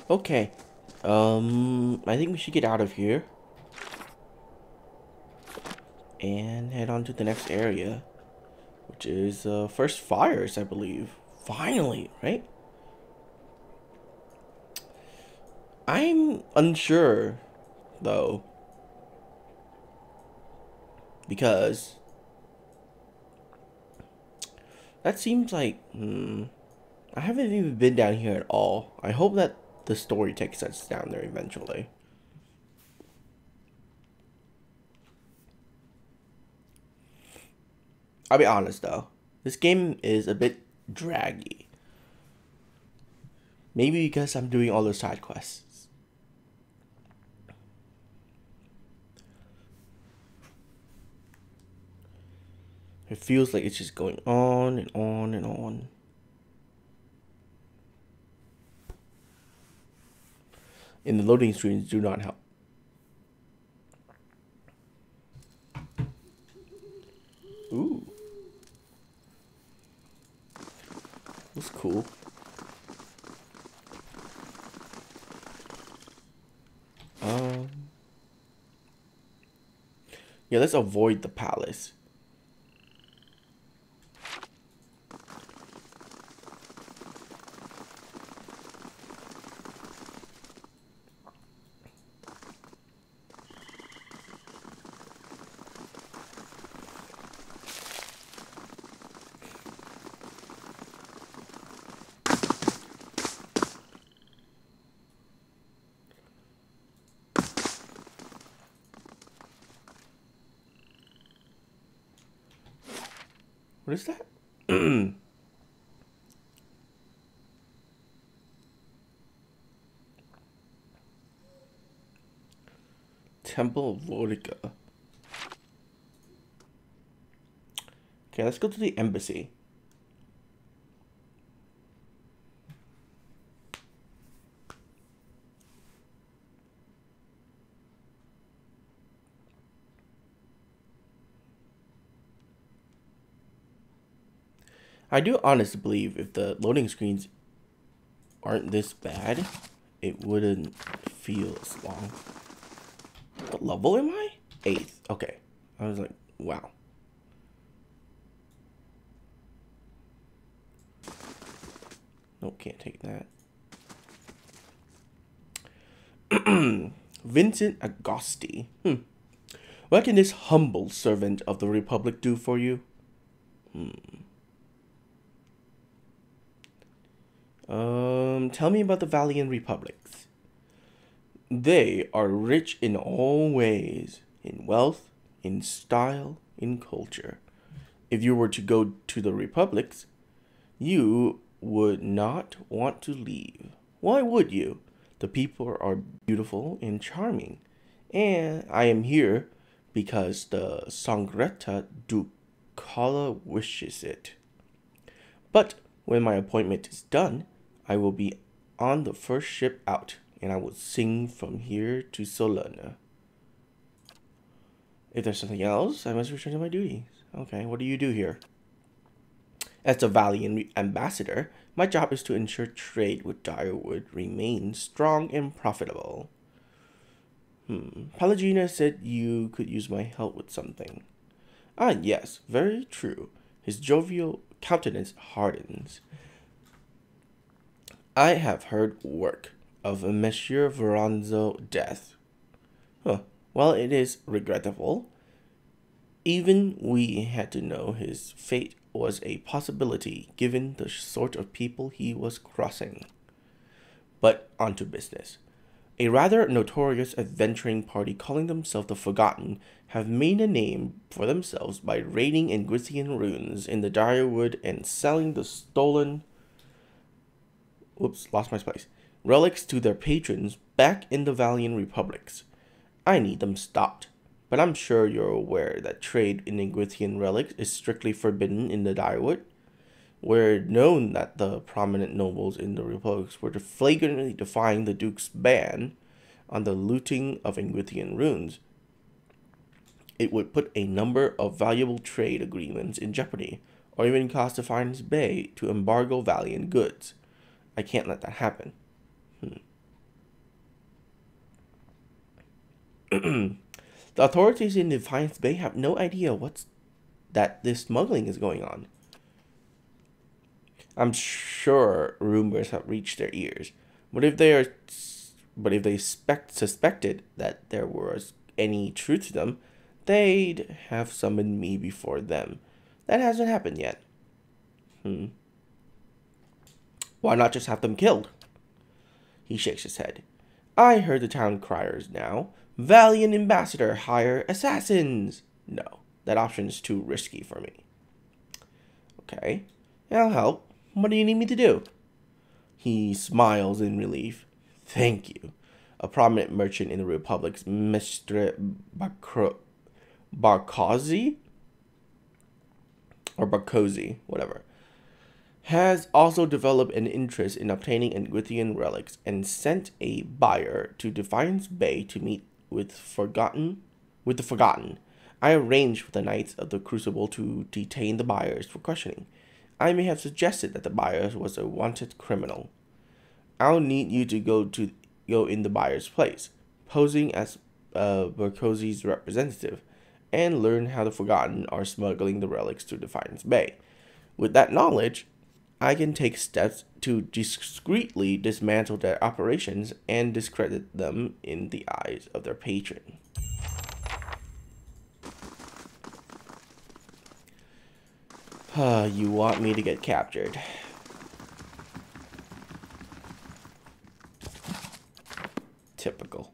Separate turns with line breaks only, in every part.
Okay. I think we should get out of here and head on to the next area, which is first fires, I believe. Finally, right? I'm unsure though, because that seems like I haven't even been down here at all. I hope that the story takes us down there eventually. I'll be honest though, this game is a bit draggy. Maybe because I'm doing all those side quests. It feels like it's just going on and on and on. And the loading screens do not help. Ooh. That's cool. Um. Yeah, let's avoid the palace. What is that? Temple of Lodica. Okay, let's go to the embassy. I do honestly believe if the loading screens aren't this bad, it wouldn't feel as long. What level am I? 8th. Okay. I was like, wow. Nope, can't take that. Vincent Agosti. What can this humble servant of the Republic do for you? Tell me about the Valiant Republics. They are rich in all ways, in wealth, in style, in culture. If you were to go to the Republics, you would not want to leave. Why would you? The people are beautiful and charming. And I am here because the Sangreta Ducala wishes it. But when my appointment is done, I will be on the first ship out, and I will sing from here to Solana. If there's something else, I must return to my duties. Okay, what do you do here? As the Valiant ambassador, my job is to ensure trade with Direwood remains strong and profitable. Palagina said you could use my help with something. Ah, yes, very true. His jovial countenance hardens. I have heard work of Monsieur Veranzo's death. While it is regrettable, even we had to know his fate was a possibility given the sort of people he was crossing. But on to business. A rather notorious adventuring party calling themselves the Forgotten have made a name for themselves by raiding Ingrithian ruins in the Direwood and selling the stolen... Whoops, lost my place. Relics to their patrons back in the Valiant Republics. I need them stopped. But I'm sure you're aware that trade in Ingrithian relics is strictly forbidden in the Direwood. Were it known that the prominent nobles in the republics were flagrantly defying the Duke's ban on the looting of Ingrithian ruins, it would put a number of valuable trade agreements in jeopardy, or even cause the Finest Bay to embargo Valiant goods. I can't let that happen. The authorities in Defiance Bay have no idea that this smuggling is going on. I'm sure rumors have reached their ears, but if they suspected that there was any truth to them, they'd have summoned me before them. That hasn't happened yet. Why not just have them killed? He shakes his head. I heard the town criers now. Valiant ambassador, hire assassins. No, that option is too risky for me. Okay, I'll help. What do you need me to do? He smiles in relief. Thank you. A prominent merchant in the Republic's Mr. Barkozy? Or Barkozy, whatever, has also developed an interest in obtaining Engwithian relics and sent a buyer to Defiance Bay to meet with the Forgotten. I arranged for the Knights of the Crucible to detain the buyers for questioning. I may have suggested that the buyer was a wanted criminal. I'll need you to go in the buyer's place, posing as Barkozy's representative, and learn how the Forgotten are smuggling the relics to Defiance Bay. With that knowledge, I can take steps to discreetly dismantle their operations and discredit them in the eyes of their patron. You want me to get captured? Typical.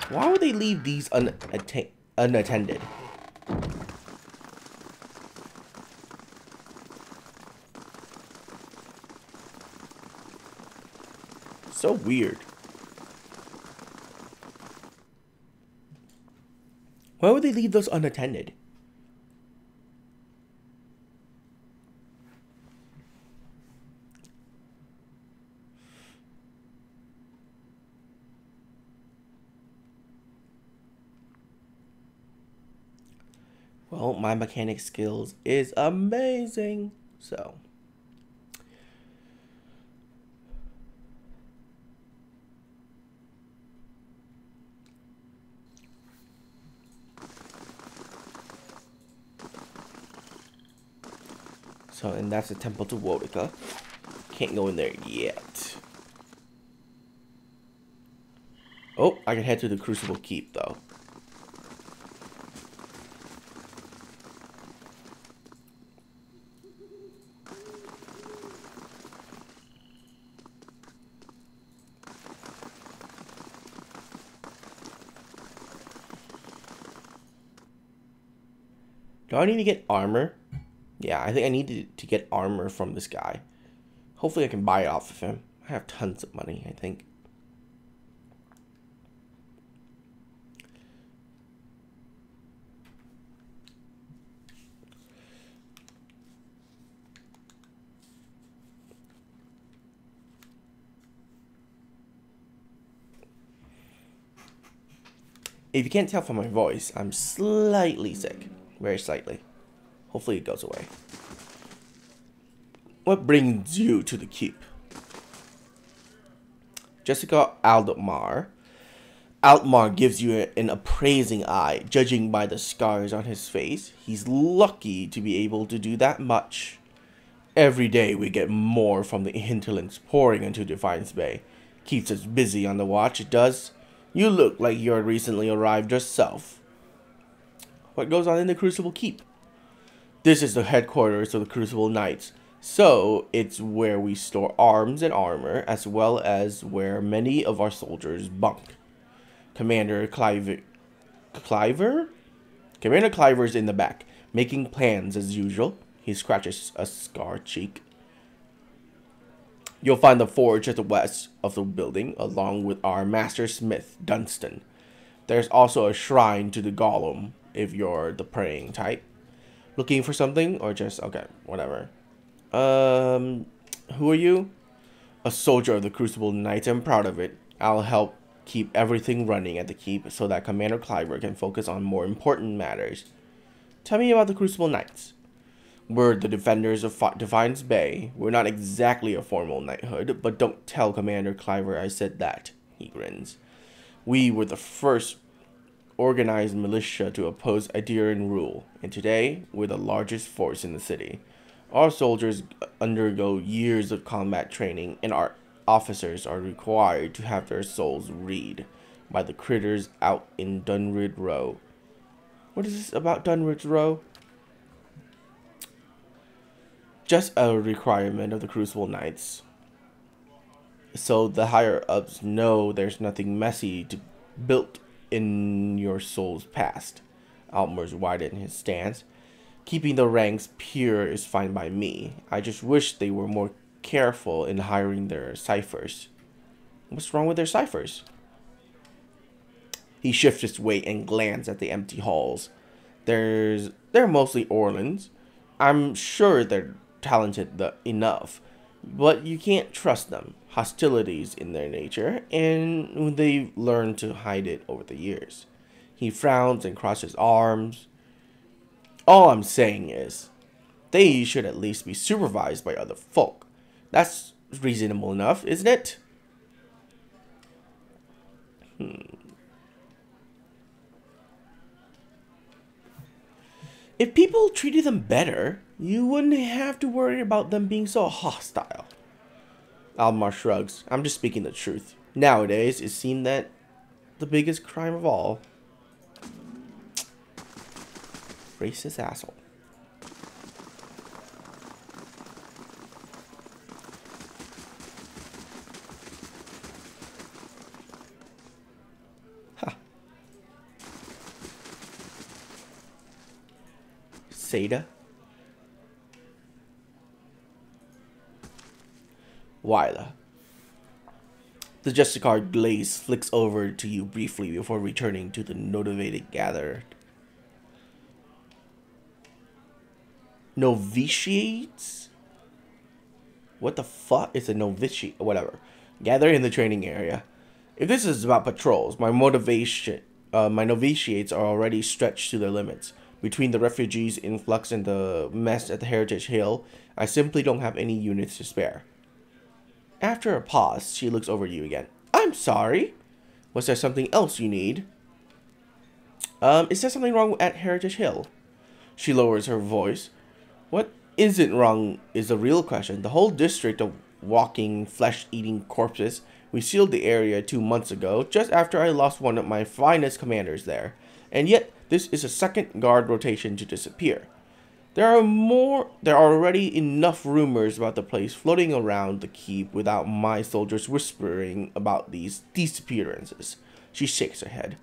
Why would they leave these unattended? So weird. Why would they leave those unattended? Well, my mechanic skills is amazing. So and that's the temple to Wodica. Can't go in there yet. Oh, I can head to the Crucible Keep though. Do I need to get armor? Yeah, I think I need to get armor from this guy. Hopefully I can buy it off of him. I have tons of money, I think. If you can't tell from my voice, I'm slightly sick. Very slightly. Hopefully it goes away. What brings you to the keep? Jessica Altmar. Altmar gives you an appraising eye, judging by the scars on his face. He's lucky to be able to do that much. Every day we get more from the hinterlands pouring into Defiance Bay. Keeps us busy on the watch, it does. You look like you're recently arrived yourself. What goes on in the Crucible Keep? This is the headquarters of the Crucible Knights, so it's where we store arms and armor, as well as where many of our soldiers bunk. Commander Cliver's in the back, making plans as usual. He scratches a scarred cheek. You'll find the forge at the west of the building, along with our master smith, Dunstan. There's also a shrine to the golem, if you're the praying type. Looking for something, or just, okay, whatever. Who are you? A soldier of the Crucible Knights. I'm proud of it. I'll help keep everything running at the keep so that Commander Cliver can focus on more important matters. Tell me about the Crucible Knights. We're the defenders of Defiance Bay. We're not exactly a formal knighthood, but don't tell Commander Cliver I said that, he grins. We were the first organized militia to oppose Iderian rule, and today we're the largest force in the city. Our soldiers undergo years of combat training, and our officers are required to have their souls read by the critters out in Dunrid Row. What is this about Dunrid Row? Just a requirement of the Crucible Knights, so the higher-ups know there's nothing messy built in your soul's past. Altmer's widened his stance. Keeping the ranks pure is fine by me. I just wish they were more careful in hiring their ciphers. What's wrong with their ciphers? He shifts his weight and glances at the empty halls. They're mostly Orlans. I'm sure they're talented enough, but you can't trust them. Hostility's in their nature, and they've learned to hide it over the years. He frowns and crosses arms. All I'm saying is, they should at least be supervised by other folk. That's reasonable enough, isn't it? If people treated them better, you wouldn't have to worry about them being so hostile. Almar shrugs. I'm just speaking the truth. Nowadays, it seems that the biggest crime of all. Racist asshole. Ha. Seda. Wyla. The Justicar glaze flicks over to you briefly before returning to the motivated gatherer. Novitiates? What the fuck is a novitiate? Whatever. Gather in the training area. If this is about patrols, my novitiates are already stretched to their limits. Between the refugees influx and the mess at the Heritage Hill, I simply don't have any units to spare. After a pause, she looks over at you again. I'm sorry. Was there something else you need? Is there something wrong at Heritage Hill? She lowers her voice. What isn't wrong is the real question. The whole district of walking, flesh-eating corpses. We sealed the area 2 months ago, just after I lost one of my finest commanders there. And yet, this is a second guard rotation to disappear. There are already enough rumors about the place floating around the keep without my soldiers whispering about these disappearances. She shakes her head.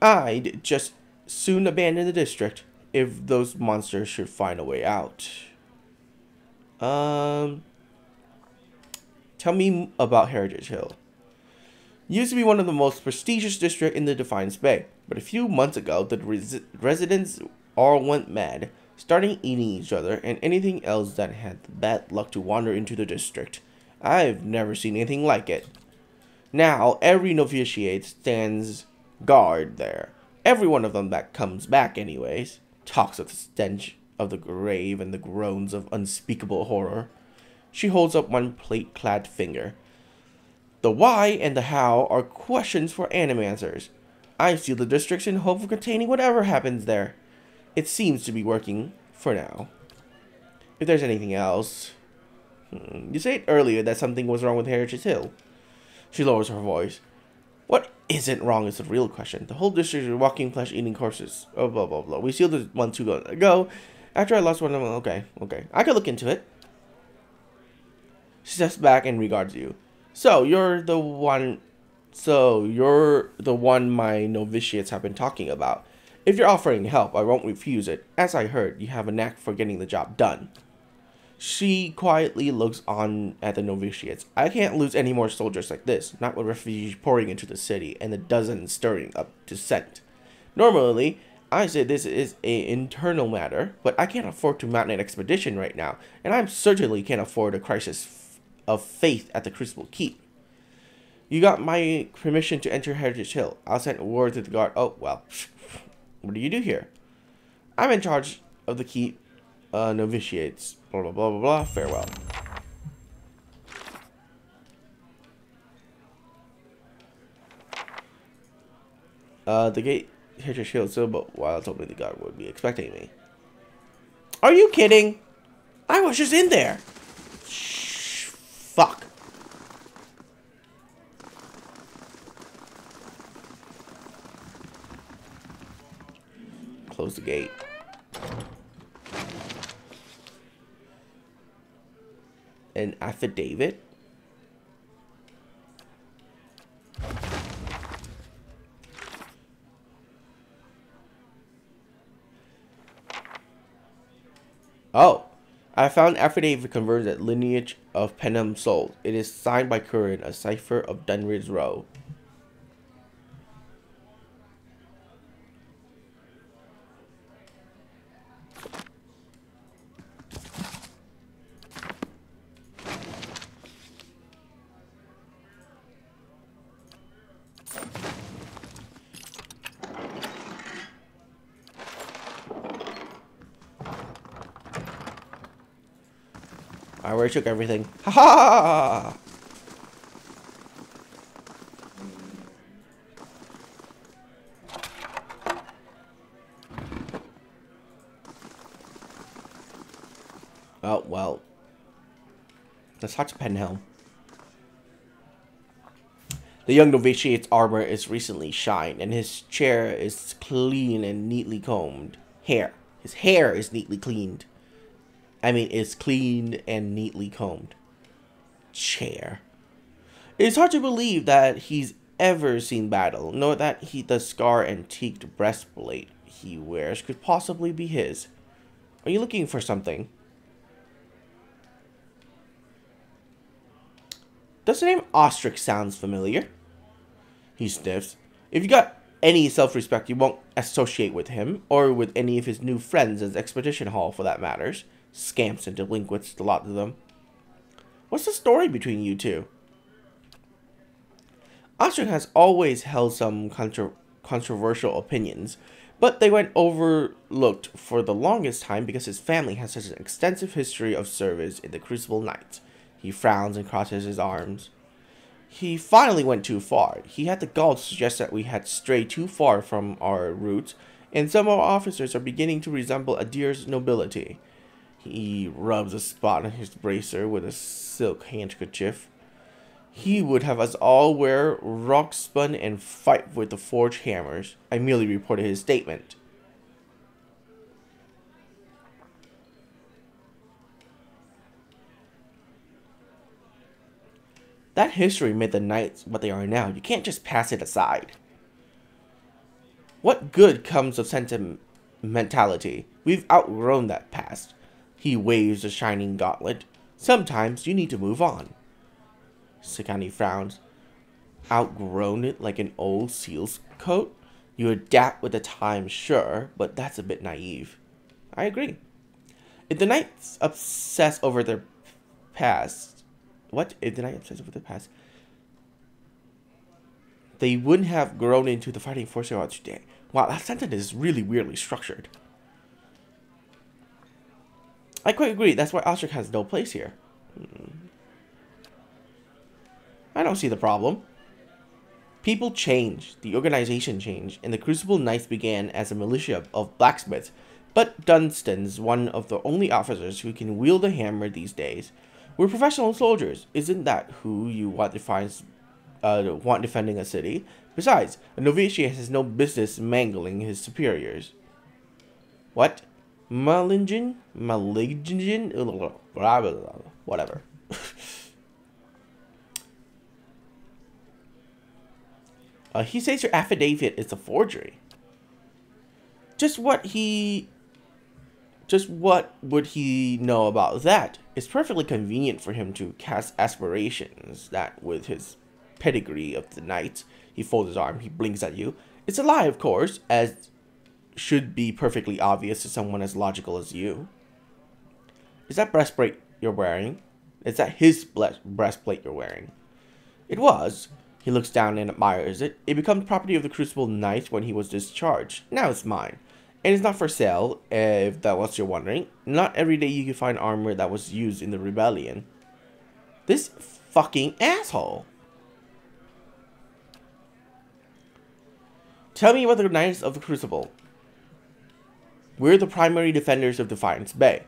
I'd just soon abandon the district if those monsters should find a way out. Tell me about Heritage Hill. Used to be one of the most prestigious districts in the Defiance Bay, but a few months ago, the residents all went mad, starting eating each other and anything else that had the bad luck to wander into the district. I've never seen anything like it. Now, every novitiate stands guard there. Every one of them that comes back anyways talks of the stench of the grave and the groans of unspeakable horror. She holds up one plate-clad finger. The why and the how are questions for animancers. I seal the districts in hope of containing whatever happens there. It seems to be working for now. If there's anything else... You said earlier that something was wrong with Heritage Hill. She lowers her voice. What isn't wrong is the real question. The whole district is walking, flesh-eating corpses. Oh, blah, blah, blah. We sealed it 1 2 months ago. After I lost one of them... Okay. I could look into it. She steps back and regards you. So, you're the one my novitiates have been talking about. If you're offering help, I won't refuse it. As I heard, you have a knack for getting the job done. She quietly looks on at the novitiates. I can't lose any more soldiers like this, not with refugees pouring into the city and the dozens stirring up dissent. Normally, I say this is an internal matter, but I can't afford to mount an expedition right now, and I certainly can't afford a crisis of faith at the Crucible Keep. You got my permission to enter Heritage Hill. I'll send word to the guard. Oh, well. What do you do here? I'm in charge of the keep Novitiates. Blah, blah, blah, blah, blah. Farewell. The gate hit your shield so, but while told me the guard would be expecting me. Are you kidding? I was just in there. Shh. Fuck. Close the gate. An affidavit? Oh, I found affidavit confirms that lineage of Penham sold. It is signed by Curran, a cipher of Dunridge Row. I already took everything. Ha ha! Oh, well. Let's talk to Penhelm. The young novitiate's armor is recently shined, and his chair is clean and neatly combed. His hair is neatly cleaned. Is cleaned and neatly combed. Chair. It is hard to believe that he's ever seen battle, nor that the scar antiqued breastplate he wears could possibly be his. Are you looking for something? Does the name Ostrich sounds familiar? He sniffs. If you got any self-respect, you won't associate with him, or with any of his new friends at the Expedition Hall for that matters. Scamps and delinquents, a lot of them. What's the story between you two? Ostrich has always held some controversial opinions, but they went overlooked for the longest time because his family has such an extensive history of service in the Crucible Knights. He frowns and crosses his arms. He finally went too far. He had the gall to suggest that we had strayed too far from our roots, and some of our officers are beginning to resemble Adir's nobility. He rubs a spot on his bracer with a silk handkerchief. He would have us all wear rockspun and fight with the forged hammers. I merely reported his statement. That history made the knights what they are now. You can't just pass it aside. What good comes of sentimentality? We've outgrown that past. He waves a shining gauntlet. Sometimes you need to move on. Sakani frowns. Outgrown it like an old seal's coat? You adapt with the times, sure, but that's a bit naive. I agree. If the knights obsess over their past... What? If the knights obsess over their past... They wouldn't have grown into the fighting force they are today. Wow, that sentence is really weirdly structured. I quite agree. That's why Ostrich has no place here. I don't see the problem. People changed. The organization changed. And the Crucible Knights began as a militia of blacksmiths. But Dunstan's one of the only officers who can wield a hammer these days. We're professional soldiers. Isn't that who you want defending a city? Besides, a novitiate has no business mangling his superiors. What? Malignant? Whatever. He says your affidavit is a forgery. Just what would he know about that? It's perfectly convenient for him to cast aspirations that with his pedigree of the knights. He folds his arm, he blinks at you. It's a lie, of course, as should be perfectly obvious to someone as logical as you. Is that breastplate you're wearing? Is that his breastplate you're wearing? It was. He looks down and admires it. It becomes property of the Crucible Knight when he was discharged. Now it's mine. And it's not for sale, if that was you're wondering. Not every day you can find armor that was used in the rebellion. This fucking asshole. Tell me about the Knights of the Crucible. We're the primary defenders of Defiance Bay.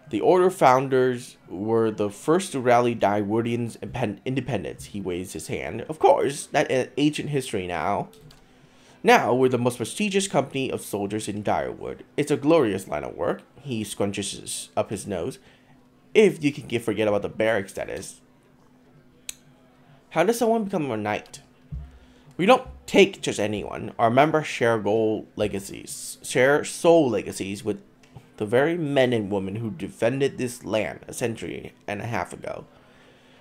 The Order founders were the first to rally Diewardians' independence. He waves his hand. Of course, that ancient history now. Now, we're the most prestigious company of soldiers in Direwood. It's a glorious line of work. He scrunches up his nose. If you can forget about the barracks, that is. How does someone become a knight? We don't take just anyone. Our members share soul legacies with the very men and women who defended this land a century and a half ago.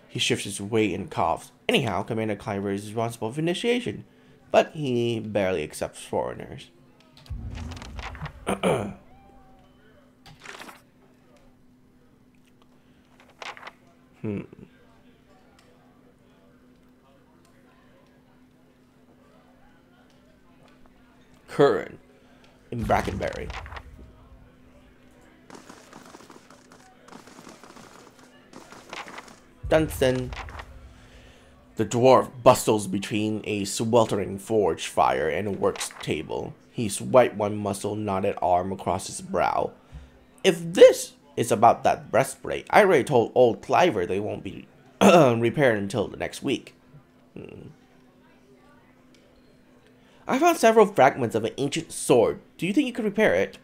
He shifts his weight and coughs. Anyhow, Commander Cliver is responsible for initiation, but he barely accepts foreigners. Curran in Brackenberry. Dunstan. The dwarf bustles between a sweltering forge fire and a works table. He swiped one muscle-knotted arm across his brow. If this is about that breastplate, I already told old Cliver they won't be repaired until the next week. I found several fragments of an ancient sword. Do you think you could repair it?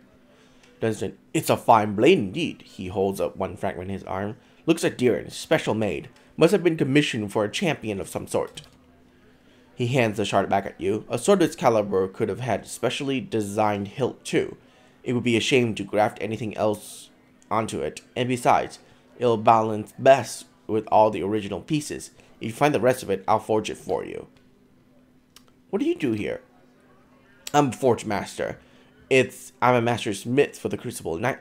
Dunstan, it's a fine blade indeed. He holds up one fragment in his arm. Looks like Deeren, special made. Must have been commissioned for a champion of some sort. He hands the shard back at you. A sword of its caliber could have had specially designed hilt too. It would be a shame to graft anything else onto it. And besides, it'll balance best with all the original pieces. If you find the rest of it, I'll forge it for you. What do you do here? I'm a forge master. I'm a master smith for the Crucible Knight.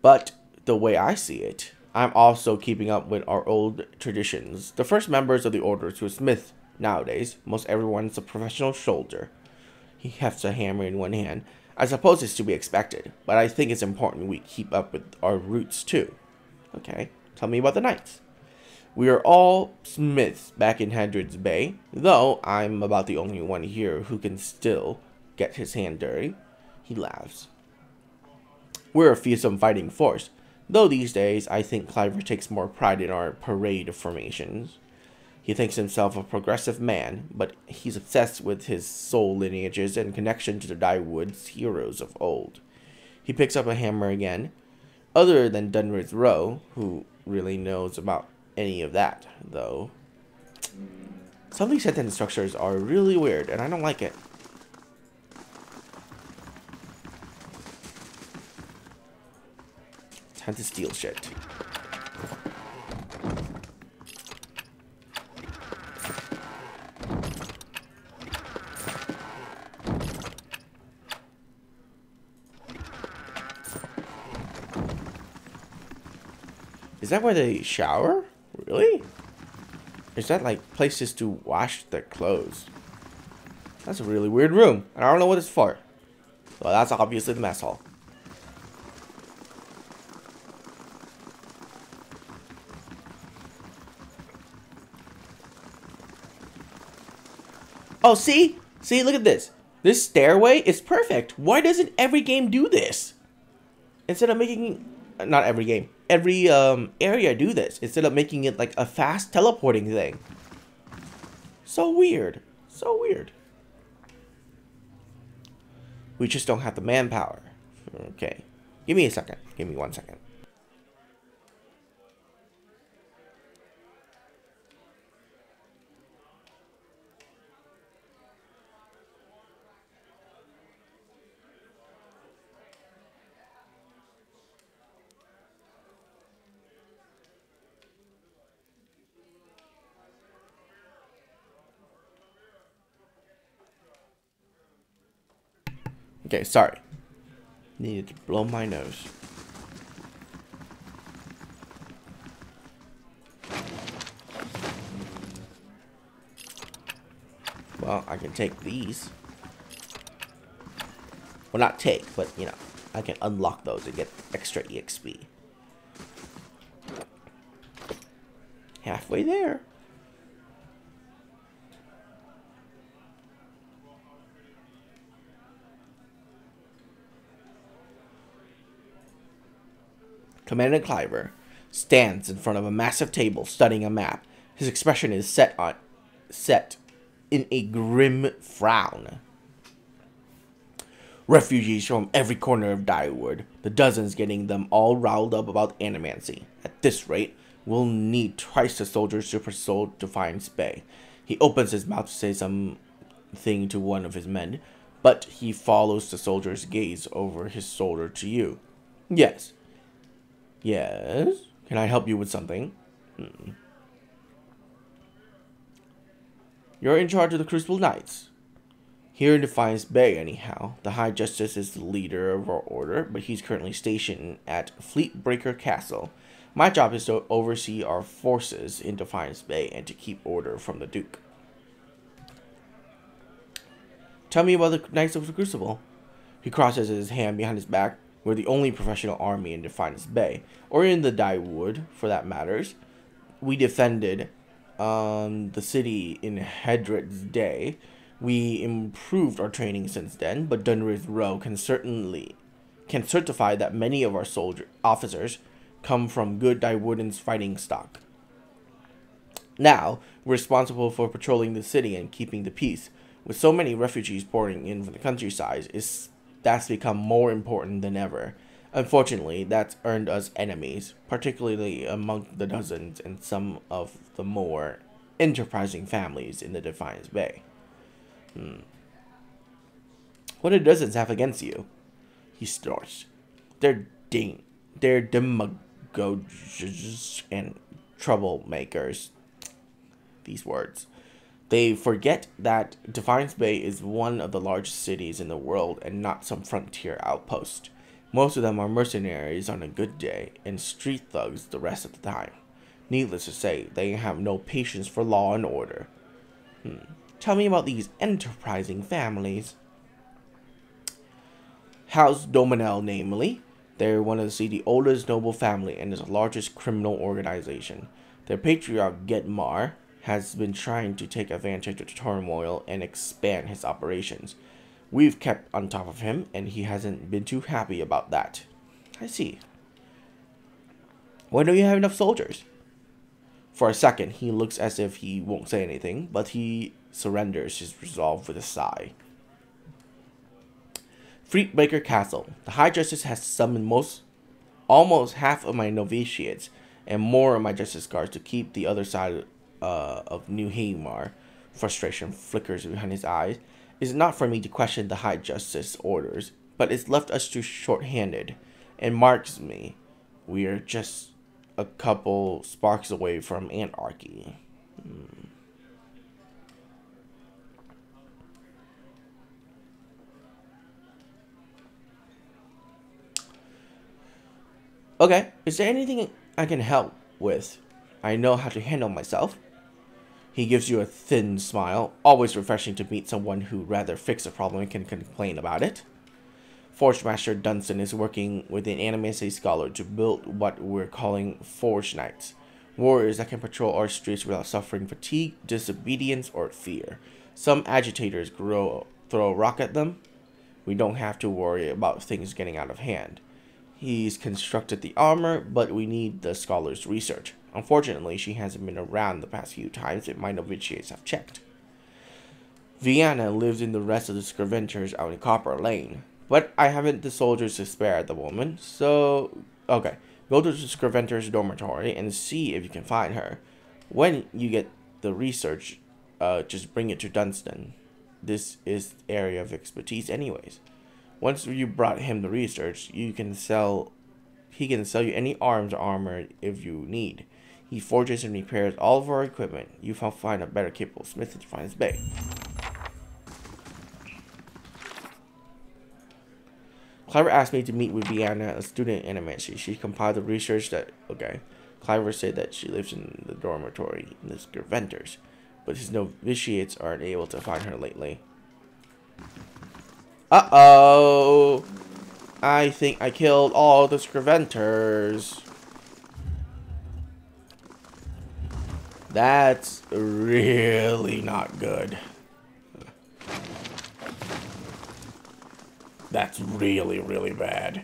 But the way I see it, I'm also keeping up with our old traditions. The first members of the orders were smiths. Nowadays, most everyone's a professional soldier. He hefts a hammer in one hand. I suppose it's to be expected, but I think it's important we keep up with our roots too. Okay, tell me about the knights. We are all smiths back in Hadrid's Bay, though I'm about the only one here who can still get his hand dirty. He laughs. We're a fearsome fighting force, though these days I think Cliver takes more pride in our parade of formations. He thinks himself a progressive man, but he's obsessed with his soul lineages and connection to the Dyewood's heroes of old. He picks up a hammer again. Other than Dunrid's Row, who really knows about any of that, though. Some of these sentence structures are really weird, and I don't like it. Time to steal shit. Is that where they shower? Really? Is that like places to wash their clothes? That's a really weird room. And I don't know what it's for. Well, that's obviously the mess hall. Oh, see? See, look at this. This stairway is perfect. Why doesn't every game do this? Instead of making... Not every game. Every area do this. Instead of making it like a fast teleporting thing. So weird. So weird. We just don't have the manpower. Okay. Give me a second. Give me 1 second. Okay, sorry. Needed to blow my nose. Well, I can take these. Well, not take, but, you know, I can unlock those and get extra EXP. Halfway there. Commander Cliver stands in front of a massive table studying a map. His expression is set in a grim frown. Refugees from every corner of Dyewood, the dozens getting them all riled up about animancy. At this rate, we'll need twice the soldiers to patrol Defiance Bay. He opens his mouth to say something to one of his men, but he follows the soldier's gaze over his shoulder to you. Yes. Yes? Can I help you with something? You're in charge of the Crucible Knights. Here in Defiance Bay, anyhow. The High Justice is the leader of our order, but he's currently stationed at Fleetbreaker Castle. My job is to oversee our forces in Defiance Bay and to keep order from the Duke. Tell me about the Knights of the Crucible. He crosses his hand behind his back. We're the only professional army in Defiance Bay, or in the Dyewood, for that matters. We defended the city in Hedred's day. We improved our training since then, but Dunridge Row can certify that many of our officers come from good Dyewoodans fighting stock. Now, we're responsible for patrolling the city and keeping the peace. With so many refugees pouring in from the countryside, that's become more important than ever. Unfortunately, that's earned us enemies, particularly among the dozens and some of the more enterprising families in the Defiance Bay. What do dozens have against you? He snorts. They're demagogues and troublemakers. These words. They forget that Defiance Bay is one of the largest cities in the world and not some frontier outpost. Most of them are mercenaries on a good day and street thugs the rest of the time. Needless to say, they have no patience for law and order. Tell me about these enterprising families. House Dominel, namely. They're one of the city's oldest noble family and is the largest criminal organization. Their patriarch, Getmar, has been trying to take advantage of the turmoil and expand his operations. We've kept on top of him, and he hasn't been too happy about that. I see. Why don't you have enough soldiers? For a second, he looks as if he won't say anything, but he surrenders his resolve with a sigh. Fleetbreaker Castle. The High Justice has summoned almost half of my novitiates and more of my Justice Guards to keep the other side of New Hamar. Frustration flickers behind his eyes. It's not for me to question the High Justice orders, but it's left us too short-handed, and marks me. We're just a couple sparks away from anarchy. Okay, is there anything I can help with? I know how to handle myself. He gives you a thin smile, always refreshing to meet someone who'd rather fix a problem and can complain about it. Forge Master Dunstan is working with an animacy scholar to build what we're calling Forge Knights. Warriors that can patrol our streets without suffering fatigue, disobedience, or fear. Some agitators throw a rock at them. We don't have to worry about things getting out of hand. He's constructed the armor, but we need the scholar's research. Unfortunately, she hasn't been around the past few times that my novitiates have checked. Vienna lives in the rest of the Scavengers out in Copper Lane, but I haven't the soldiers to spare at the moment, so... Okay, go to the Scavengers' dormitory and see if you can find her. When you get the research, just bring it to Dunstan. This is area of expertise anyways. Once you brought him the research, he can sell you any arms or armor if you need. He forges and repairs all of our equipment. You will find a better capable smith in Defiance Bay. Cliver asked me to meet with Vienna, a student in animation. She compiled the research that... Okay. Cliver said that she lives in the dormitory in the Scavengers, but his novitiates aren't able to find her lately. Uh-oh. I think I killed all the Scriventers. That's really not good. That's really, really bad.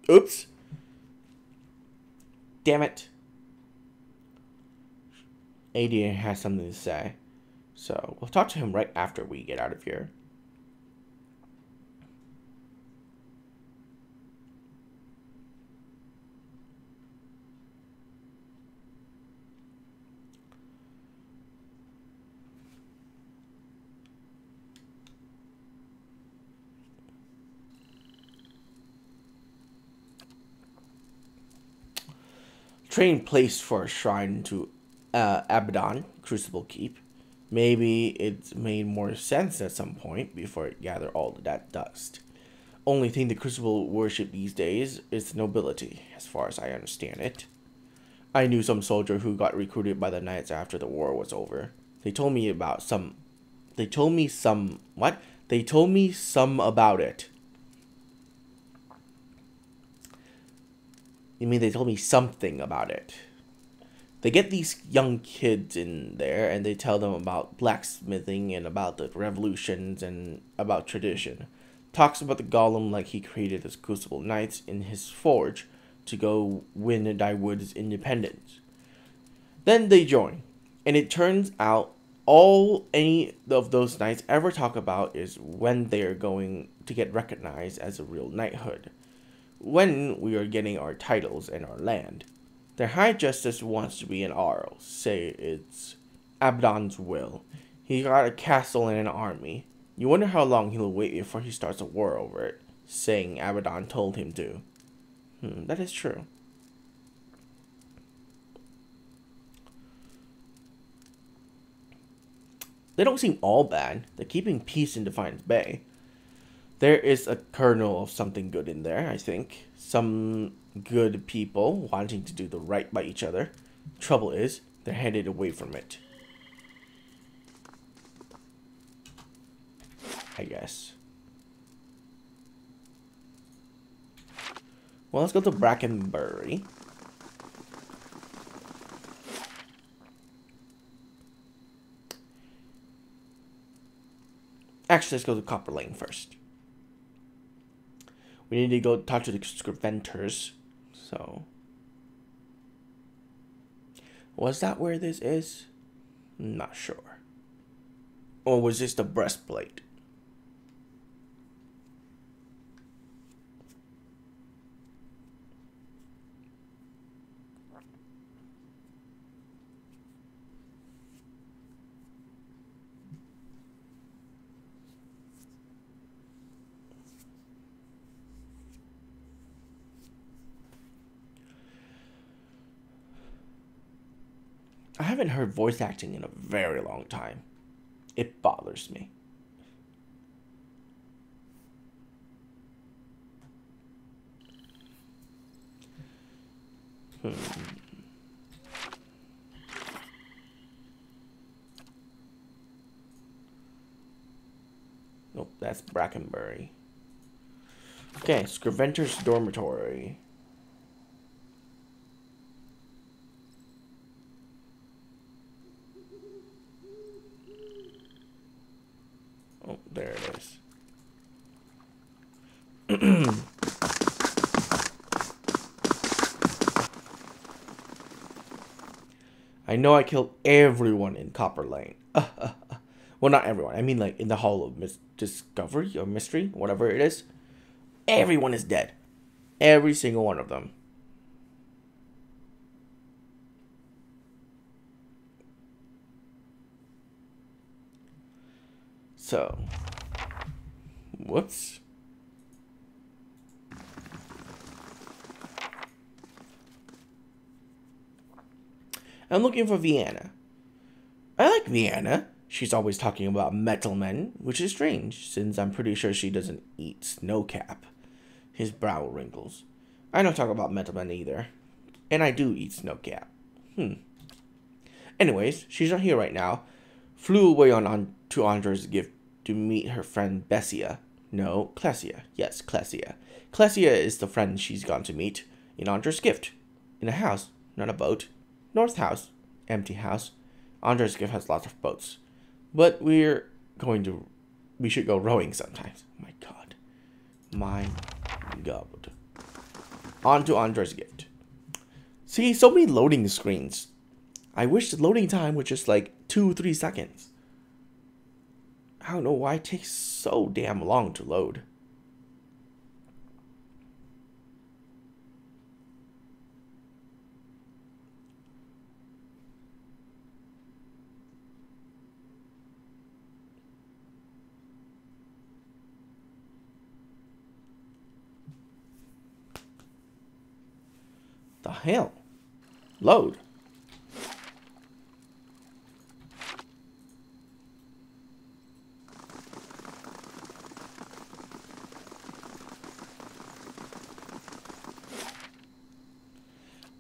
Oops. Damn it. AD has something to say. So, we'll talk to him right after we get out of here. Train placed for a shrine to Abaddon, Crucible Keep. Maybe it made more sense at some point before it gathered all of that dust. Only thing the Crucible worship these days is nobility, as far as I understand it. I knew some soldier who got recruited by the knights after the war was over. They told me about some... They told me some... What? They told me some about it. You mean they told me something about it? They get these young kids in there and they tell them about blacksmithing and about the revolutions and about tradition. Talks about the golem like he created his Crucible Knights in his forge to go win Dyewood's independence. Then they join, and it turns out all any of those knights ever talk about is when they are going to get recognized as a real knighthood. When we are getting our titles and our land. Their High Justice wants to be an Arl. Say it's Abaddon's will. He got a castle and an army. You wonder how long he'll wait before he starts a war over it, saying Abaddon told him to. That is true. They don't seem all bad. They're keeping peace in Defiance Bay. There is a kernel of something good in there, I think. Some good people wanting to do the right by each other. Trouble is, they're headed away from it. I guess. Well, let's go to Brackenbury. Actually, let's go to Copper Lane first. We need to go talk to the Scriventers. So, was that where this is? Not sure. Or was this the breastplate? I haven't heard voice acting in a very long time. It bothers me. Nope, that's Brackenbury. Okay, Scriventer's dormitory. Oh, there it is. I know I killed everyone in Copper Lane. Well, not everyone. I mean, like, in the Hall of Discovery or Mystery, whatever it is. Everyone is dead. Every single one of them. So, whoops. I'm looking for Vienna. I like Vienna. She's always talking about metal men, which is strange, since I'm pretty sure she doesn't eat snowcap. His brow wrinkles. I don't talk about metal men either. And I do eat snow cap. Anyways, she's not here right now. Flew away on to Andre's gift to meet her friend Bessia. No, Clesia. Yes, Clesia. Clesia is the friend she's gone to meet in Andre's gift. In a house, not a boat. North house, empty house. Andre's gift has lots of boats. But we should go rowing sometimes. Oh my god. My god. On to Andre's gift. See, so many loading screens. I wish the loading time was just like 2-3 seconds. I don't know why it takes so damn long to load. The hell? Load.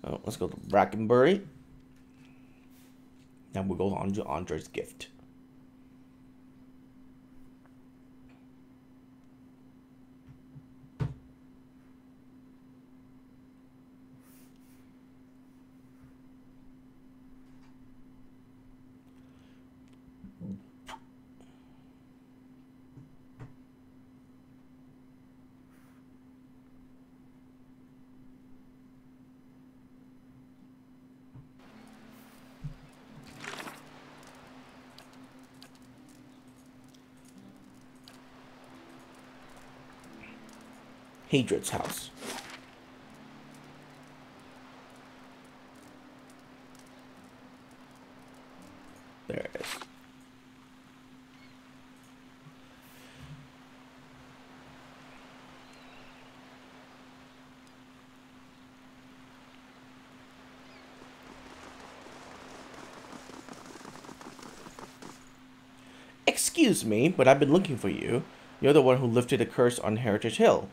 Oh, let's go to Brackenbury. Then we'll go on to Andre's gift. Hadred's house. There it is. Excuse me, but I've been looking for you. You're the one who lifted the curse on Heritage Hill.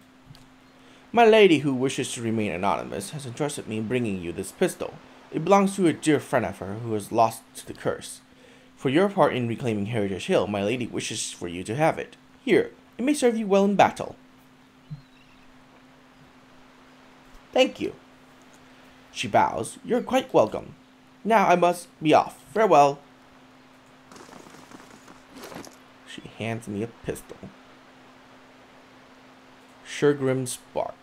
My lady, who wishes to remain anonymous, has entrusted me in bringing you this pistol. It belongs to a dear friend of her who has lost to the curse. For your part in reclaiming Heritage Hill, my lady wishes for you to have it. Here, it may serve you well in battle. Thank you. She bows. You're quite welcome. Now I must be off. Farewell. She hands me a pistol. Suregrim Spark.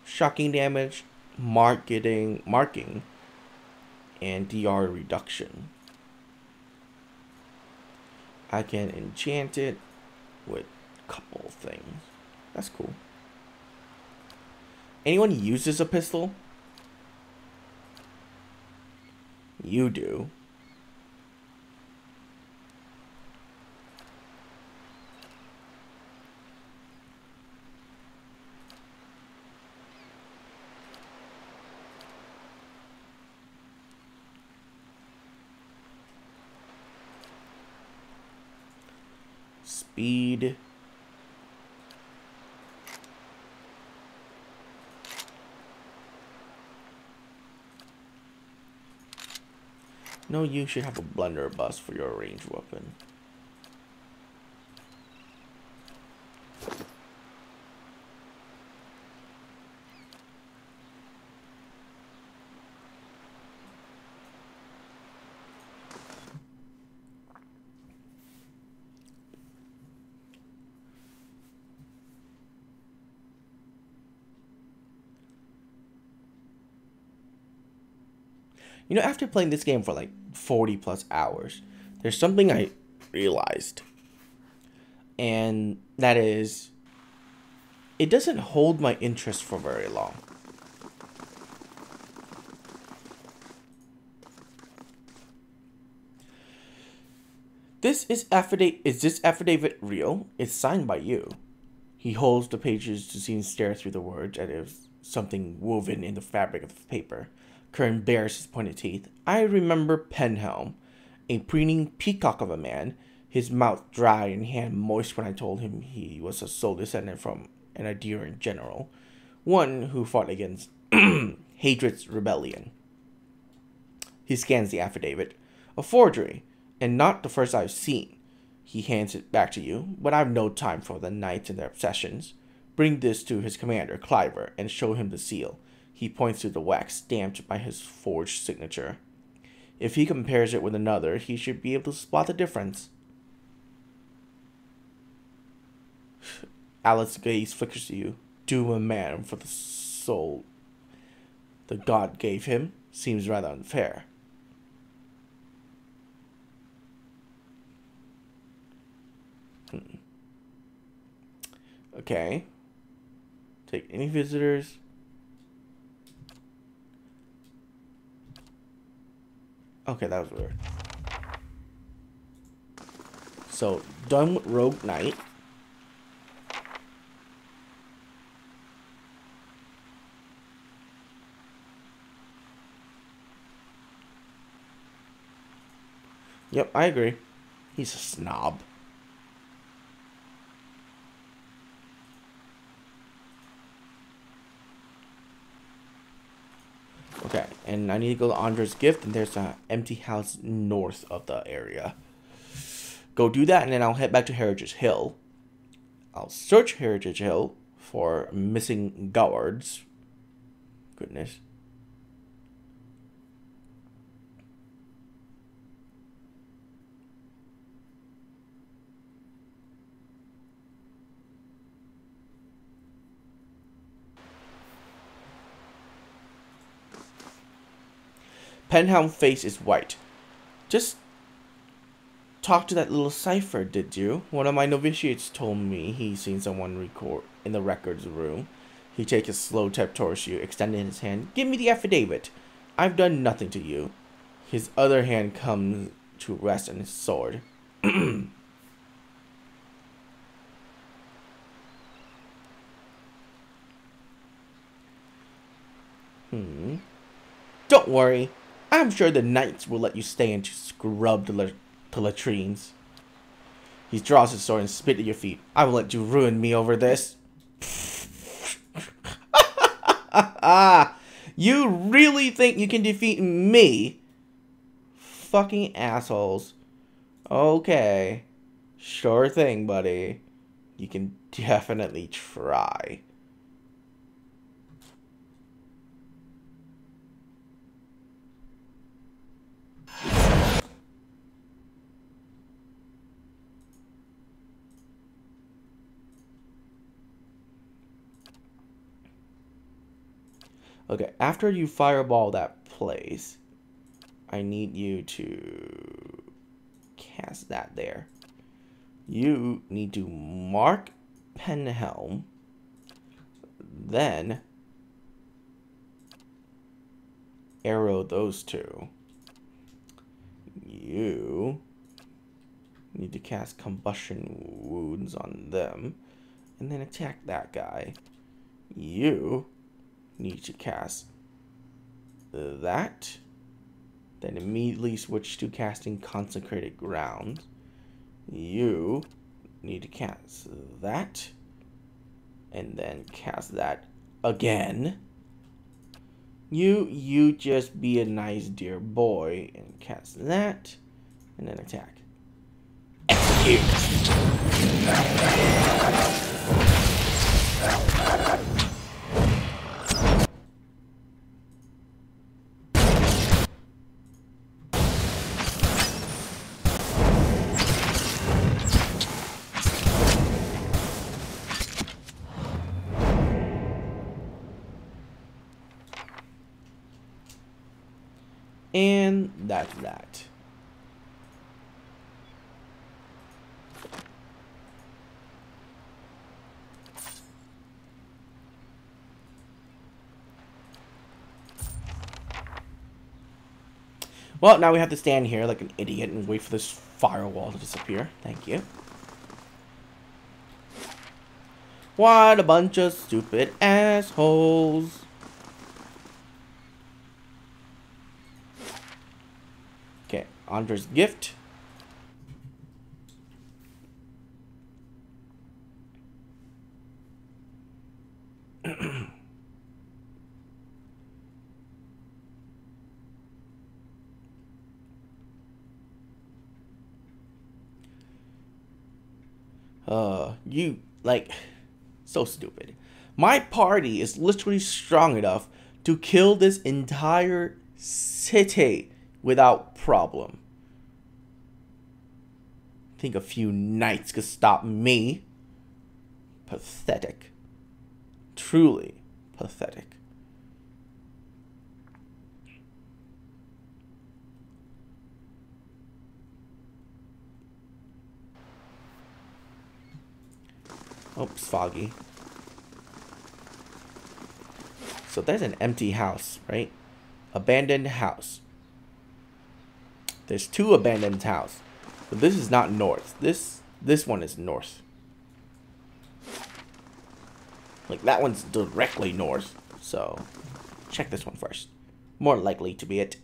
Shocking damage, marking, and DR reduction. I can enchant it with a couple of things. That's cool. Anyone uses a pistol? You do. Speed. No, you should have a blunderbuss for your ranged weapon. You know, after playing this game for like 40 plus hours, there's something I realized. And that is, it doesn't hold my interest for very long. Is this affidavit real? It's signed by you. He holds the pages to see and stare through the words as if something woven in the fabric of the paper. Kern bares his pointed teeth. I remember Penhelm, a preening peacock of a man, his mouth dry and hand moist when I told him he was a sole descendant from an Adirian general, one who fought against Hadred's rebellion. He scans the affidavit. A forgery, and not the first I've seen. He hands it back to you, but I've no time for the knights and their obsessions. Bring this to his commander, Cliver, and show him the seal. He points to the wax stamped by his forged signature. If he compares it with another, he should be able to spot the difference. Alice's gaze flickers to you. Doom a man for the soul the god gave him seems rather unfair. Okay. Take any visitors. Okay, that was weird. So, done with Rogue Knight. Yep, I agree. He's a snob. Okay, and I need to go to Andre's gift, and there's an empty house north of the area. Go do that, and then I'll head back to Heritage Hill. I'll search Heritage Hill for missing guards. Goodness. Penhound face is white. Just talk to that little cipher, did you? One of my novitiates told me he seen someone record in the records room. He takes a slow step towards you, extending his hand. Give me the affidavit. I've done nothing to you. His other hand comes to rest on his sword. Don't worry. I'm sure the knights will let you stay and to scrub the latrines. He draws his sword and spit at your feet. I will let you ruin me over this. You really think you can defeat me? Fucking assholes. Okay. Sure thing, buddy. You can definitely try. Okay, after you fireball that place, I need you to cast that there. You need to mark Penhelm, then arrow those two. You need to cast combustion wounds on them, and then attack that guy. You need to cast that, then immediately switch to casting consecrated ground. You need to cast that, and then cast that again. You just be a nice dear boy and cast that, and then attack. Execute! And that's that. Well, now we have to stand here like an idiot and wait for this firewall to disappear. Thank you. What a bunch of stupid assholes. Okay, Andre's gift. You, like, so stupid. My party is literally strong enough to kill this entire city without problem. Think a few knights could stop me? Pathetic. Truly pathetic. Oh, it's foggy. So there's an empty house, right? Abandoned house. There's 2 abandoned houses. But this is not north. This one is north. Like, that one's directly north. So, check this one first. More likely to be it.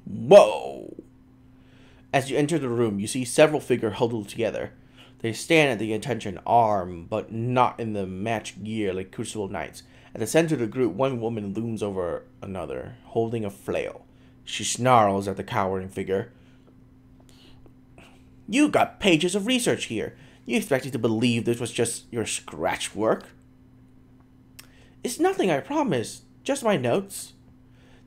Whoa! As you enter the room, you see several figures huddled together. They stand at the attention arm, but not in the match gear like Crucible Knights. At the center of the group, one woman looms over another, holding a flail. She snarls at the cowering figure. You got pages of research here. You expect me to believe this was just your scratch work? It's nothing, I promise. Just my notes.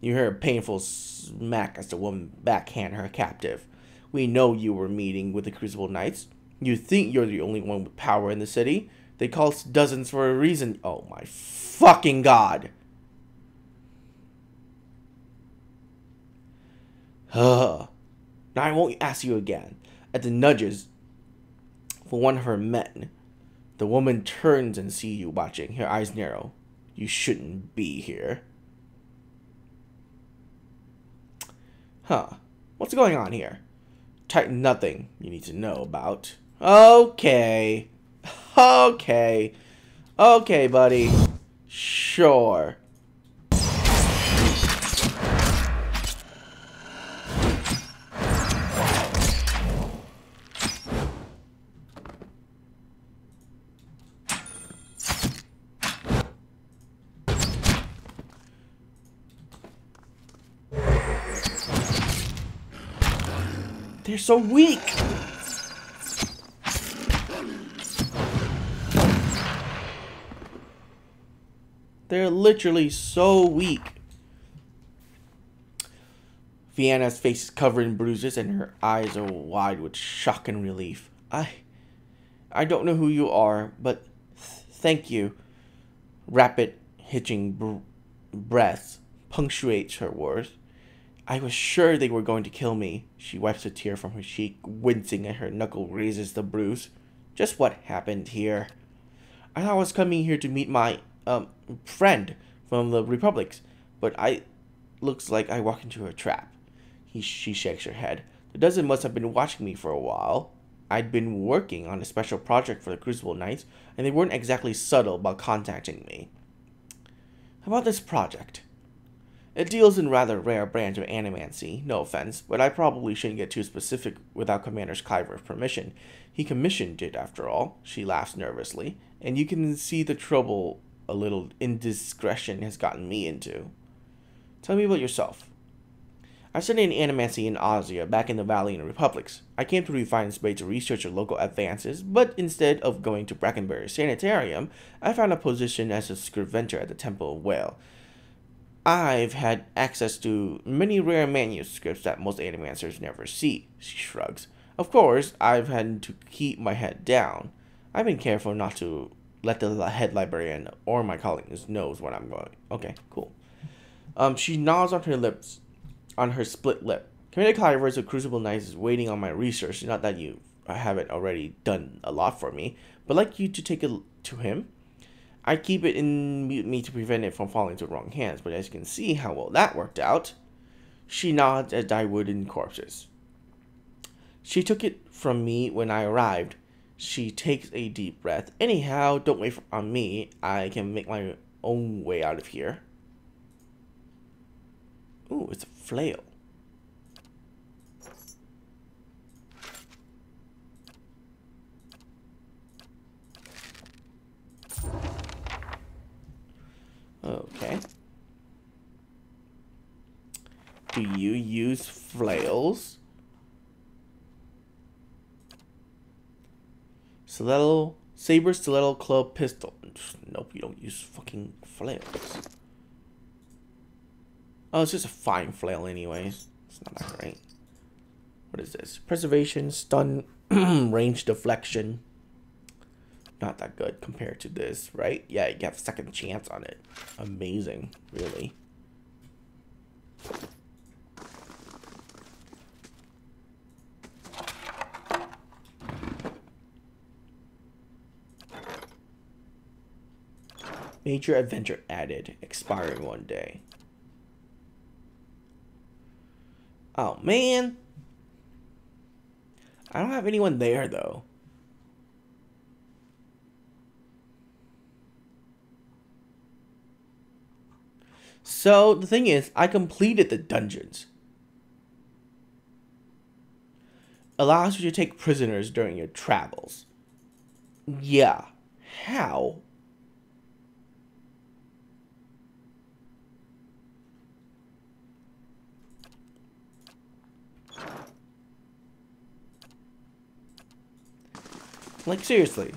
You hear a painful smack as the woman backhand her captive. We know you were meeting with the Crucible Knights. You think you're the only one with power in the city. They call us dozens for a reason. Oh my fucking god. Now I won't ask you again. At the nudges for one of her men, the woman turns and sees you watching. Her eyes narrow. You shouldn't be here. Huh. What's going on here? Nothing you need to know about. Okay. Okay. Okay, buddy. Sure. They're so weak. They're literally so weak. Vienna's face is covered in bruises and her eyes are wide with shock and relief. I don't know who you are, but thank you. Rapid, hitching breaths punctuates her words. I was sure they were going to kill me. She wipes a tear from her cheek, wincing and her knuckle raises the bruise. Just what happened here? I thought I was coming here to meet my, friend from the Republics, but looks like I walked into a trap. She shakes her head. The dozen must have been watching me for a while. I'd been working on a special project for the Crucible Knights, and they weren't exactly subtle about contacting me. How about this project? It deals in rather rare branch of animancy, no offense, but I probably shouldn't get too specific without Commander Skyver's permission. He commissioned it, after all. She laughs nervously, and you can see the trouble a little indiscretion has gotten me into. Tell me about yourself. I studied animancy in Asia, back in the Valley in the Republics. I came to Refined Space to research the local advances, but instead of going to Brackenbury Sanitarium, I found a position as a scrivener at the Temple of Whale. I've had access to many rare manuscripts that most animancers never see, she shrugs. Of course, I've had to keep my head down. I've been careful not to let the head librarian or my colleagues knows what I'm going. Okay, cool. She nods on her lips, on her split lip. Commander Kyver's of Crucible Knights is waiting on my research. Not that you haven't already done a lot for me, but I'd like you to take it to him. I keep it in me to prevent it from falling into the wrong hands, but as you can see how well that worked out. She nods as I would in corpses. She took it from me when I arrived. She takes a deep breath. Anyhow, don't wait on me. I can make my own way out of here. Ooh, it's a flail. Okay. Do you use flails? Stiletto, saber, stiletto, club, pistol. Nope, you don't use fucking flails. Oh, it's just a fine flail anyways. It's not that great. What is this? Preservation, stun, range deflection. Not that good compared to this, right? Yeah, you have a second chance on it. Amazing, really. Major adventure added, expiring one day. Oh, man. I don't have anyone there, though. So, the thing is, I completed the dungeons. Allows you to take prisoners during your travels. Yeah. How? Like, seriously.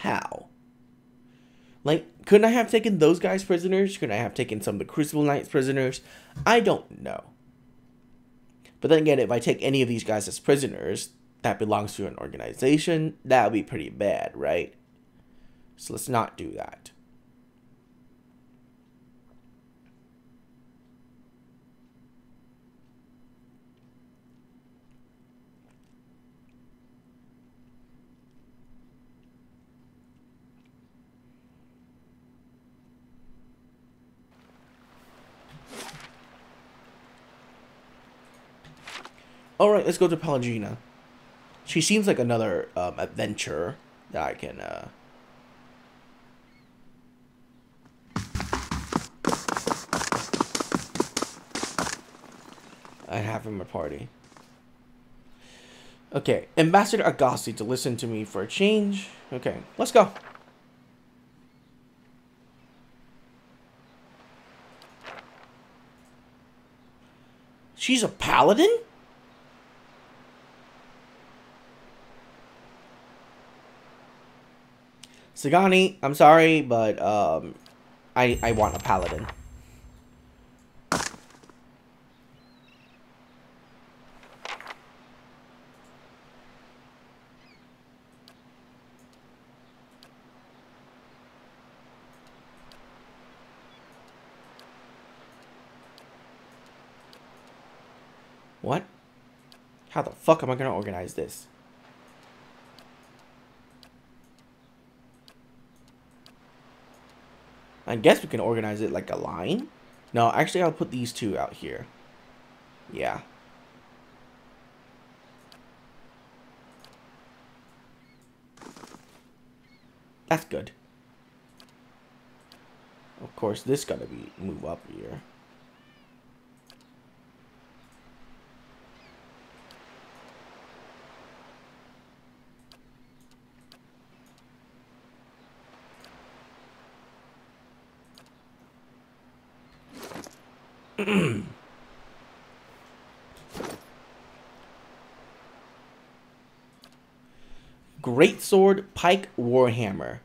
How? Like, couldn't I have taken those guys prisoners? Couldn't I have taken some of the Crucible Knights prisoners? I don't know. But then again, if I take any of these guys as prisoners that belongs to an organization, that would be pretty bad, right? So let's not do that. Alright, let's go to Pelagina. She seems like another adventurer that I can... I have in my party. Okay, Ambassador Agassi to listen to me for a change. Okay, let's go. She's a paladin? Sagani, I'm sorry, but I want a paladin. What? How the fuck am I gonna organize this? I guess we can organize it like a line. No, actually I'll put these two out here. Yeah. That's good. Of course, this gotta be move up here. Greatsword, pike, warhammer.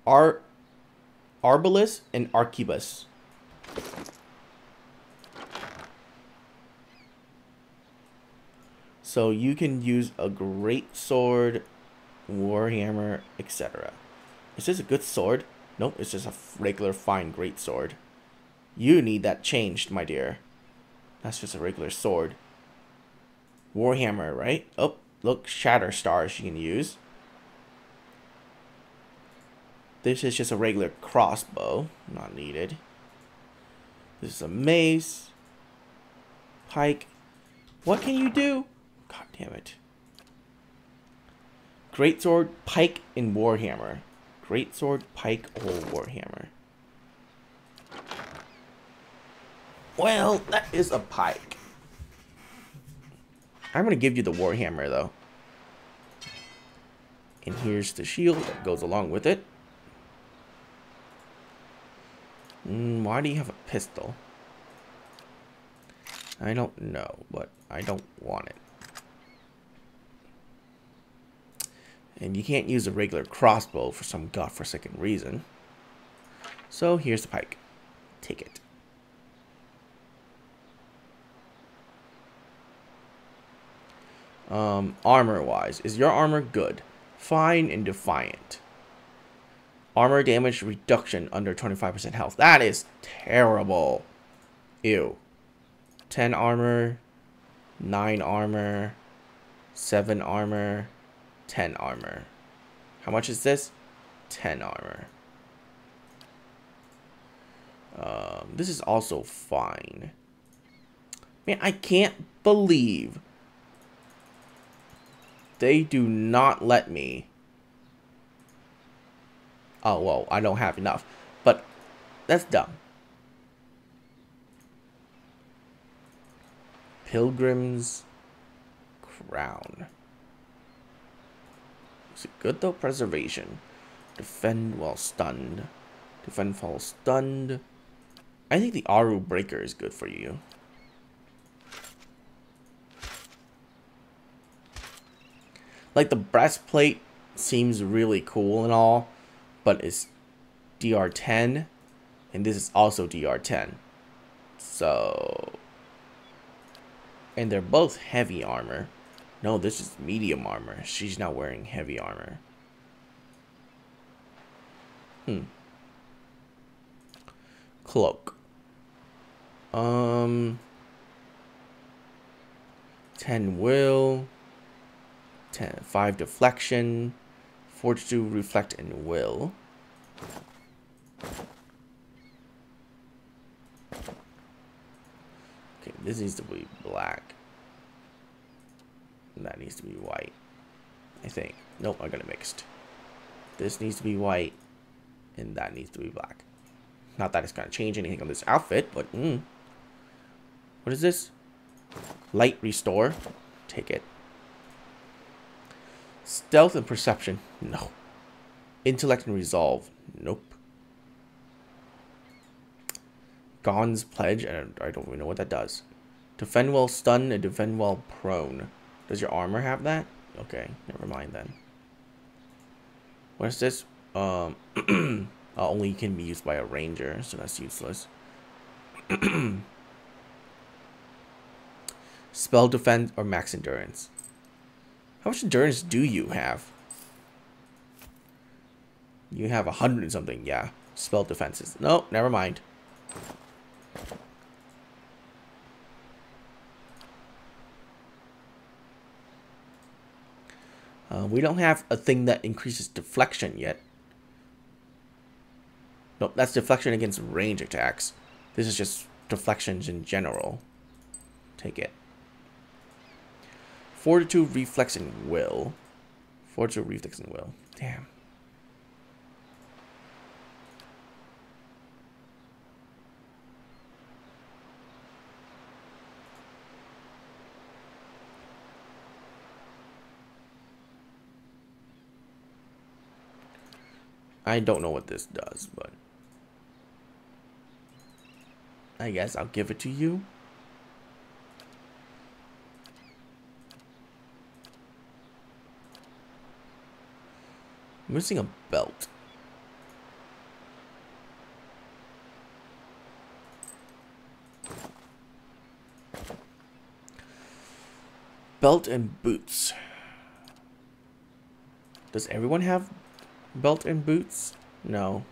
Arbalest and arquebus. So you can use a greatsword, warhammer, etc. Is this a good sword? Nope, it's just a regular fine greatsword. You need that changed, my dear. That's just a regular sword. Warhammer, right? Oh, look, shatter stars you can use. This is just a regular crossbow, not needed. This is a mace. Pike. What can you do? God damn it. Greatsword, pike, and warhammer. Greatsword, pike, or warhammer. Well, that is a pike. I'm gonna give you the warhammer though. And here's the shield that goes along with it. Why do you have a pistol? I don't know, but I don't want it. And you can't use a regular crossbow for some godforsaken reason. So here's the pike. Take it. Armor-wise, is your armor good? Fine and defiant. Armor damage reduction under 25% health. That is terrible. Ew. 10 armor, 9 armor, 7 armor, 10 armor. How much is this? 10 armor. This is also fine. Man, I can't believe they do not let me. Oh, well, I don't have enough. But that's dumb. Pilgrim's Crown. Is it good though? Preservation. Defend while stunned. Defend while stunned. I think the Aru Breaker is good for you. Like, the breastplate seems really cool and all, but it's DR10, and this is also DR10. So, and they're both heavy armor. No, this is medium armor. She's not wearing heavy armor. Cloak. 10 will. 5 deflection, fortitude, reflect, and will. Okay, this needs to be black. And that needs to be white, I think. Nope, I got it mixed. This needs to be white, and that needs to be black. Not that it's gonna change anything on this outfit, but what is this? Light restore. Take it. Stealth and perception. No. Intellect and resolve. Nope. Gon's pledge. I don't even know what that does. Defend while stunned and defend while prone. Does your armor have that? Okay, never mind then. What is this? Only can be used by a ranger, so that's useless. Spell defense or max endurance. How much endurance do you have? You have 100 and something, yeah. Spell defenses. No, never mind. We don't have a thing that increases deflection yet. No, that's deflection against range attacks. This is just deflections in general. Take it. Fortitude, reflex, and will. Fortitude, reflex, and will. Damn. I don't know what this does, but I guess I'll give it to you. I'm missing a belt. Belt and boots. Does everyone have belt and boots? No.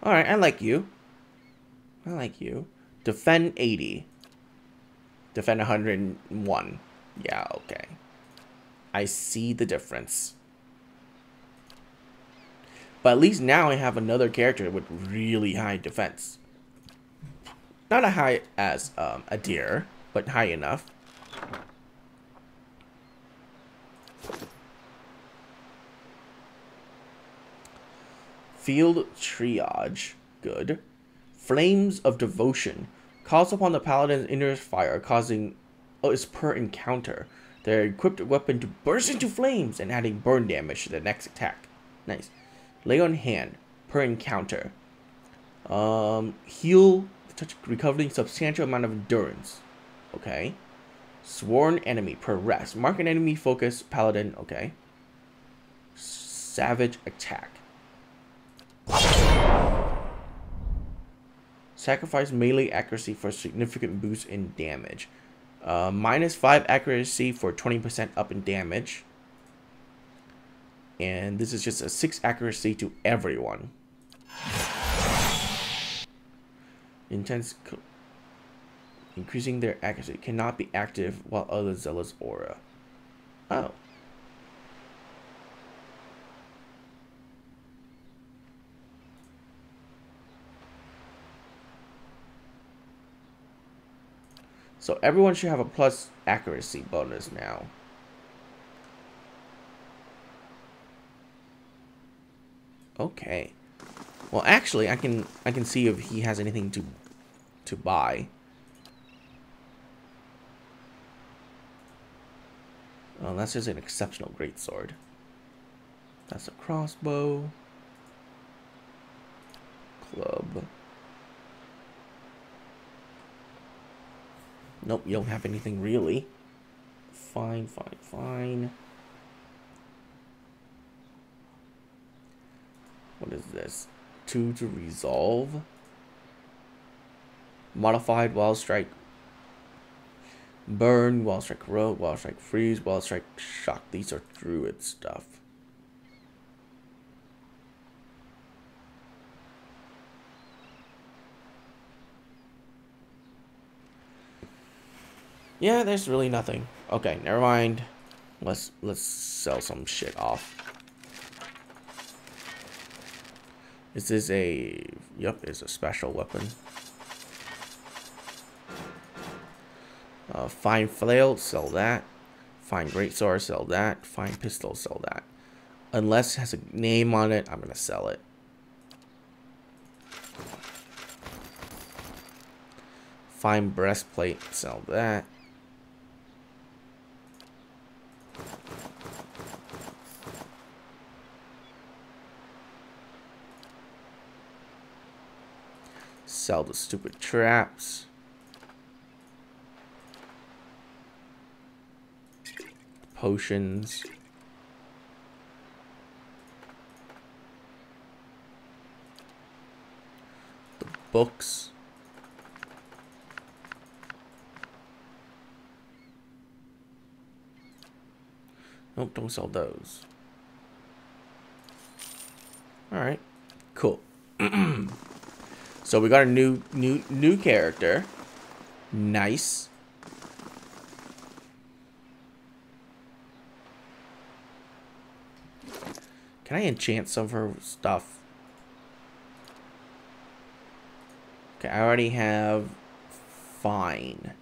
Alright, I like you. I like you. Defend 80. Defend 101. Yeah, okay. I see the difference. But at least now I have another character with really high defense. Not as high as a deer, but high enough. Field triage. Good. Flames of devotion. Calls upon the paladin's inner fire, causing... Oh, it's per encounter. Their equipped weapon to burst into flames and adding burn damage to the next attack. Nice. Lay on hand. Per encounter. Heal... Recovering substantial amount of endurance. Okay. Sworn enemy per rest. Mark an enemy focus paladin. Okay. Savage attack. Sacrifice melee accuracy for significant boost in damage. -5 accuracy for 20% up in damage. And this is just a 6 accuracy to everyone. Intense... Increasing their accuracy. Cannot be active while other zealous aura. Oh. So everyone should have a plus accuracy bonus now. Okay. Well, actually, I can see if he has anything to buy. Oh, that's just an exceptional greatsword. That's a crossbow. Club. Nope, you don't have anything really. Fine, fine, fine. What is this? 2 to resolve. Modified wild strike. Burn, wild strike corrode, wild strike freeze, wild strike shock. These are druid stuff. Yeah, there's really nothing. Okay, never mind. Let's sell some shit off. Is this a... Yep, it's a special weapon. Fine flail, sell that. Fine greatsword, sell that. Fine pistol, sell that. Unless it has a name on it, I'm gonna sell it. Fine breastplate, sell that. Sell the stupid traps. Potions. The books. Nope, don't sell those. Alright, cool. So we got a new character. Nice. Can I enchant some of her stuff? Okay, I already have fine.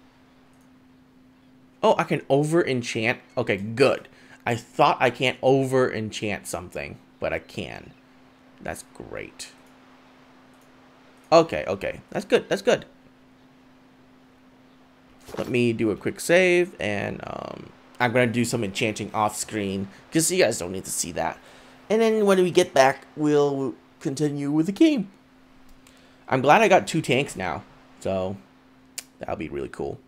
Oh, I can over enchant. Okay, good. I thought I can't over enchant something, but I can. That's great. Okay, okay. That's good. That's good. Let me do a quick save, and I'm going to do some enchanting off screen, because you guys don't need to see that. And then when we get back, we'll continue with the game. I'm glad I got 2 tanks now, so that'll be really cool.